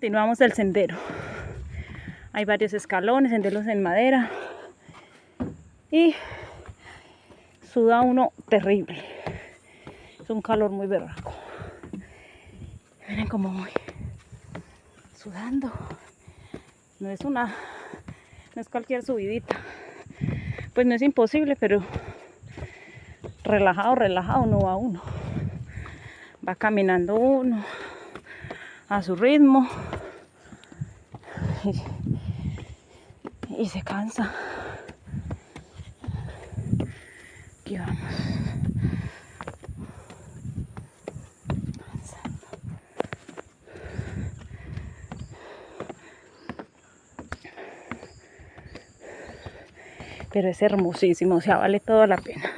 Continuamos el sendero. Hay varios escalones, senderos en madera. Y suda uno terrible. Es un calor muy berraco. Miren cómo voy sudando. No es cualquier subidita. Pues no es imposible, pero relajado no va uno. Va caminando uno a su ritmo y se cansa. Aquí vamos. Avanzando. Pero es hermosísimo, o sea, vale toda la pena.